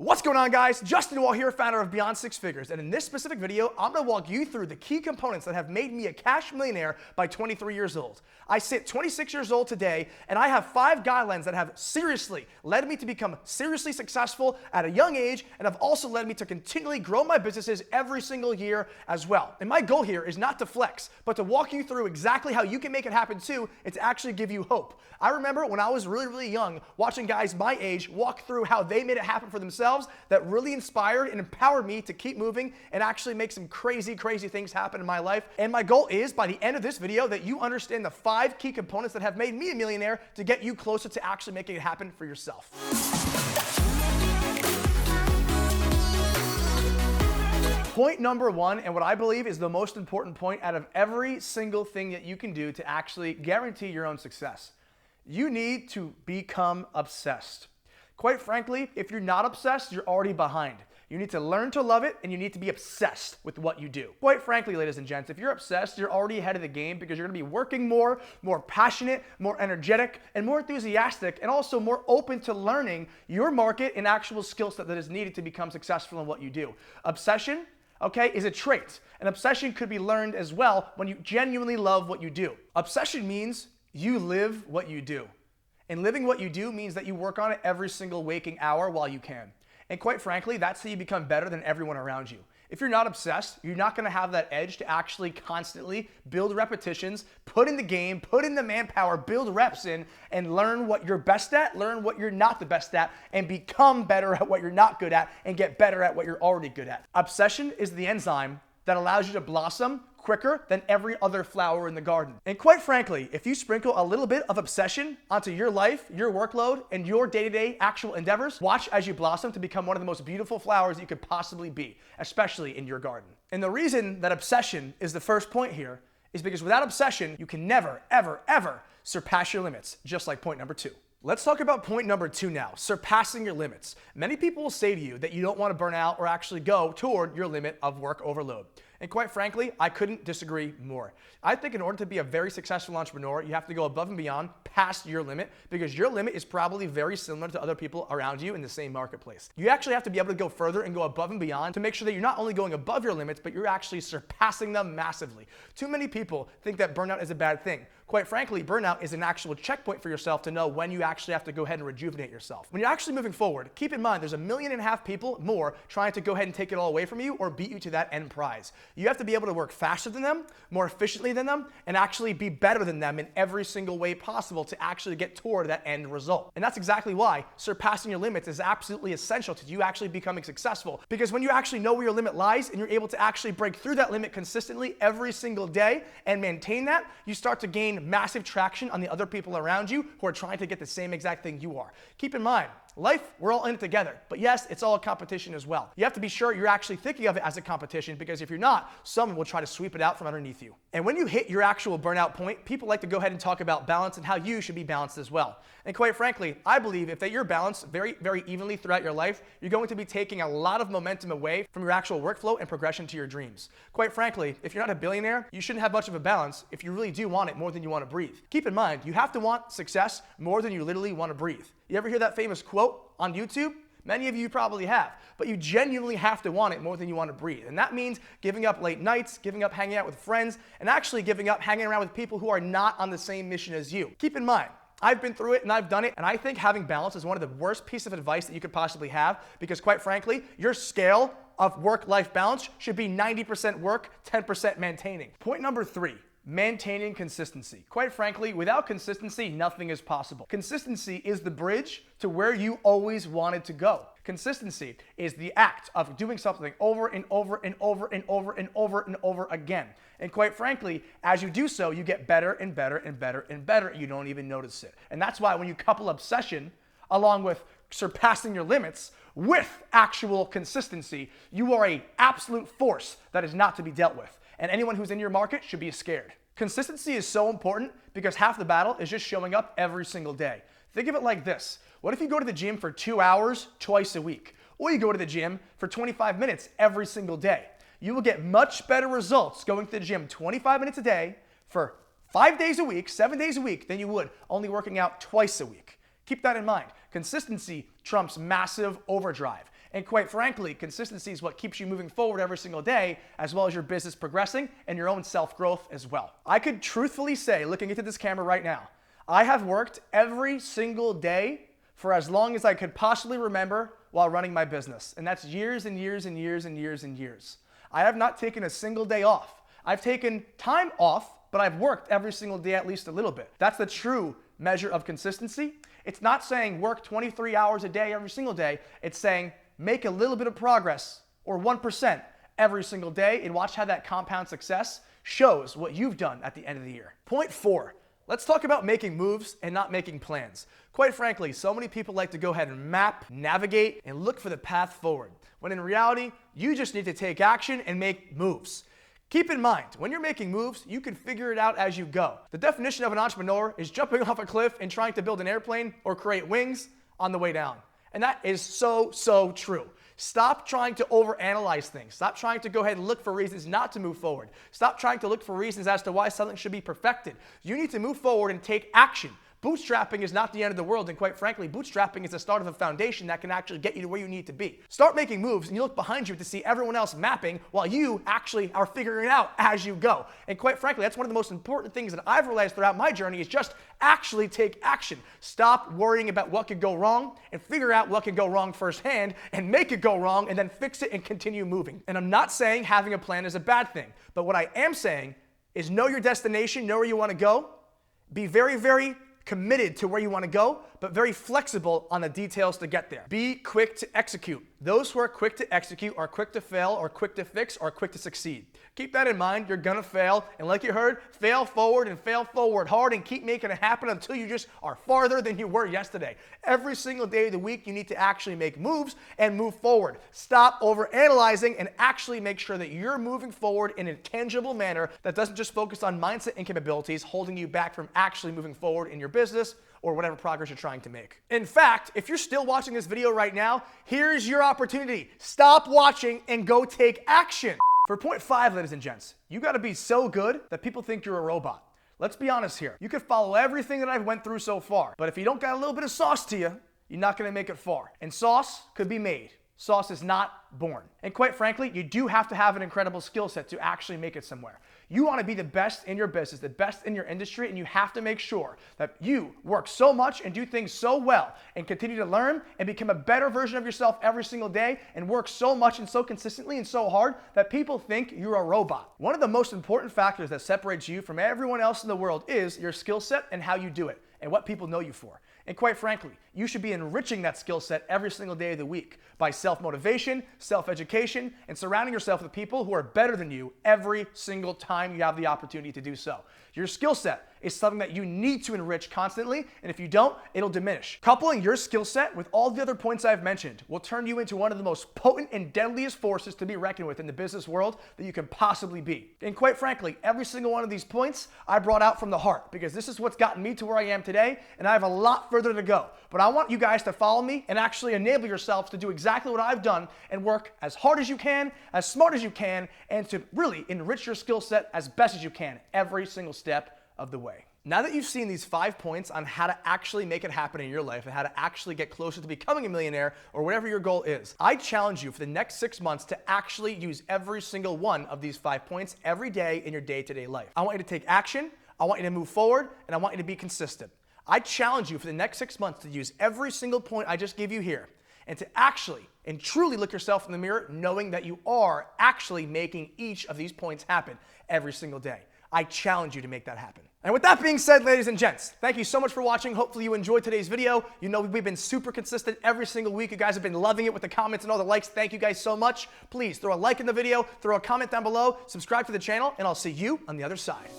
What's going on, guys? Justin Woll here, founder of Beyond Six Figures, and in this specific video, I'm going to walk you through the key components that have made me a cash millionaire by 23 years old. I sit 26 years old today, and I have 5 guidelines that have seriously led me to become seriously successful at a young age, and have also led me to continually grow my businesses every single year as well. And my goal here is not to flex, but to walk you through exactly how you can make it happen too, and to actually give you hope. I remember when I was really young, watching guys my age walk through how they made it happen for themselves. That really inspired and empowered me to keep moving and actually make some crazy things happen in my life. And my goal is, by the end of this video, that you understand the 5 key components that have made me a millionaire to get you closer to actually making it happen for yourself. Point number 1, and what I believe is the most important point out of every single thing that you can do to actually guarantee your own success. You need to become obsessed. Quite frankly, if you're not obsessed, you're already behind. You need to learn to love it, and you need to be obsessed with what you do. Quite frankly, ladies and gents, if you're obsessed, you're already ahead of the game because you're gonna be working more passionate, more energetic, and more enthusiastic, and also more open to learning your market and actual skill set that is needed to become successful in what you do. Obsession, okay, is a trait. And obsession could be learned as well when you genuinely love what you do. Obsession means you live what you do. And living what you do means that you work on it every single waking hour while you can. And quite frankly, that's how you become better than everyone around you. If you're not obsessed, you're not gonna have that edge to actually constantly build repetitions, put in the game, put in the manpower, build reps in, and learn what you're best at, learn what you're not the best at, and become better at what you're not good at, and get better at what you're already good at. Obsession is the enzyme that allows you to blossom quicker than every other flower in the garden. And quite frankly, if you sprinkle a little bit of obsession onto your life, your workload, and your day-to-day actual endeavors, watch as you blossom to become one of the most beautiful flowers you could possibly be, especially in your garden. And the reason that obsession is the first point here is because without obsession, you can never, ever surpass your limits, just like point number 2. Let's talk about point number 2 now, surpassing your limits. Many people will say to you that you don't want to burn out or actually go toward your limit of work overload. And quite frankly, I couldn't disagree more. I think in order to be a very successful entrepreneur, you have to go above and beyond past your limit, because your limit is probably very similar to other people around you in the same marketplace. You actually have to be able to go further and go above and beyond to make sure that you're not only going above your limits, but you're actually surpassing them massively. Too many people think that burnout is a bad thing. Quite frankly, burnout is an actual checkpoint for yourself to know when you actually have to go ahead and rejuvenate yourself. When you're actually moving forward, keep in mind there's 1.5 million people more trying to go ahead and take it all away from you or beat you to that end prize. You have to be able to work faster than them, more efficiently than them, and actually be better than them in every single way possible to actually get toward that end result. And that's exactly why surpassing your limits is absolutely essential to you actually becoming successful. Because when you actually know where your limit lies and you're able to actually break through that limit consistently every single day and maintain that, you start to gain massive traction on the other people around you who are trying to get the same exact thing you are. Keep in mind, life, we're all in it together. But yes, it's all a competition as well. You have to be sure you're actually thinking of it as a competition, because if you're not, someone will try to sweep it out from underneath you. And when you hit your actual burnout point, people like to go ahead and talk about balance and how you should be balanced as well. And quite frankly, I believe if that you're balanced very evenly throughout your life, you're going to be taking a lot of momentum away from your actual workflow and progression to your dreams. Quite frankly, if you're not a billionaire, you shouldn't have much of a balance if you really do want it more than you want to breathe. Keep in mind, you have to want success more than you literally want to breathe. You ever hear that famous quote on YouTube? Many of you probably have, but you genuinely have to want it more than you want to breathe. And that means giving up late nights, giving up hanging out with friends, and actually giving up hanging around with people who are not on the same mission as you. Keep in mind, I've been through it and I've done it, and I think having balance is one of the worst pieces of advice that you could possibly have, because quite frankly, your scale of work-life balance should be 90% work, 10% maintaining. Point number 3. Maintaining consistency. Quite frankly, without consistency, nothing is possible. Consistency is the bridge to where you always wanted to go. Consistency is the act of doing something over and over and over and over and over and over again. And quite frankly, as you do so, you get better and better and better and better. You don't even notice it. And that's why when you couple obsession along with surpassing your limits with actual consistency, you are an absolute force that is not to be dealt with. And anyone who's in your market should be scared. Consistency is so important because half the battle is just showing up every single day. Think of it like this. What if you go to the gym for 2 hours twice a week? Or you go to the gym for 25 minutes every single day? You will get much better results going to the gym 25 minutes a day for 5 days a week, 7 days a week than you would only working out twice a week. Keep that in mind. Consistency trumps massive overdrive. And quite frankly, consistency is what keeps you moving forward every single day, as well as your business progressing and your own self-growth as well. I could truthfully say, looking into this camera right now, I have worked every single day for as long as I could possibly remember while running my business. And that's years and years and years and years and years. I have not taken a single day off. I've taken time off, but I've worked every single day at least a little bit. That's the true measure of consistency. It's not saying work 23 hours a day every single day. It's saying make a little bit of progress, or 1% every single day, and watch how that compound success shows what you've done at the end of the year. Point 4, let's talk about making moves and not making plans. Quite frankly, so many people like to go ahead and map, navigate, and look for the path forward, when in reality, you just need to take action and make moves. Keep in mind, when you're making moves, you can figure it out as you go. The definition of an entrepreneur is jumping off a cliff and trying to build an airplane or create wings on the way down. And that is so true. Stop trying to overanalyze things. Stop trying to go ahead and look for reasons not to move forward. Stop trying to look for reasons as to why something should be perfected. You need to move forward and take action. Bootstrapping is not the end of the world, and quite frankly, bootstrapping is the start of a foundation that can actually get you to where you need to be. Start making moves, and you look behind you to see everyone else mapping while you actually are figuring it out as you go. And quite frankly, that's one of the most important things that I've realized throughout my journey is just actually take action. Stop worrying about what could go wrong and figure out what could go wrong firsthand and make it go wrong and then fix it and continue moving. And I'm not saying having a plan is a bad thing, but what I am saying is know your destination, know where you want to go, be very committed to where you want to go, but very flexible on the details to get there. Be quick to execute. Those who are quick to execute are quick to fail, or quick to fix, or quick to succeed. Keep that in mind. You're gonna fail, and like you heard, fail forward and fail forward hard and keep making it happen until you just are farther than you were yesterday. Every single day of the week, you need to actually make moves and move forward. Stop overanalyzing and actually make sure that you're moving forward in a tangible manner that doesn't just focus on mindset and capabilities, holding you back from actually moving forward in your business or whatever progress you're trying to make. In fact, if you're still watching this video right now, here's your opportunity. Stop watching and go take action. For point 5, ladies and gents, you gotta be so good that people think you're a robot. Let's be honest here. You could follow everything that I've went through so far, but if you don't got a little bit of sauce to you, you're not gonna make it far. And sauce could be made. Sauce is not born. And quite frankly, you do have to have an incredible skill set to actually make it somewhere. You want to be the best in your business, the best in your industry, and you have to make sure that you work so much and do things so well and continue to learn and become a better version of yourself every single day and work so much and so consistently and so hard that people think you're a robot. One of the most important factors that separates you from everyone else in the world is your skill set and how you do it and what people know you for. And quite frankly, you should be enriching that skill set every single day of the week by self-motivation, self-education, and surrounding yourself with people who are better than you every single time you have the opportunity to do so. Your skill set is something that you need to enrich constantly, and if you don't, it'll diminish. Coupling your skill set with all the other points I've mentioned will turn you into one of the most potent and deadliest forces to be reckoned with in the business world that you can possibly be. And quite frankly, every single one of these points I brought out from the heart because this is what's gotten me to where I am today, and I have a lot further to go. But I want you guys to follow me and actually enable yourselves to do exactly what I've done and work as hard as you can, as smart as you can, and to really enrich your skill set as best as you can every single step of the way. Now that you've seen these 5 points on how to actually make it happen in your life and how to actually get closer to becoming a millionaire or whatever your goal is, I challenge you for the next 6 months to actually use every single one of these 5 points every day in your day-to-day life. I want you to take action, I want you to move forward, and I want you to be consistent. I challenge you for the next 6 months to use every single point I just gave you here and to actually and truly look yourself in the mirror knowing that you are actually making each of these points happen every single day. I challenge you to make that happen. And with that being said, ladies and gents, thank you so much for watching. Hopefully you enjoyed today's video. You know we've been super consistent every single week. You guys have been loving it with the comments and all the likes. Thank you guys so much. Please throw a like in the video, throw a comment down below, subscribe to the channel, and I'll see you on the other side.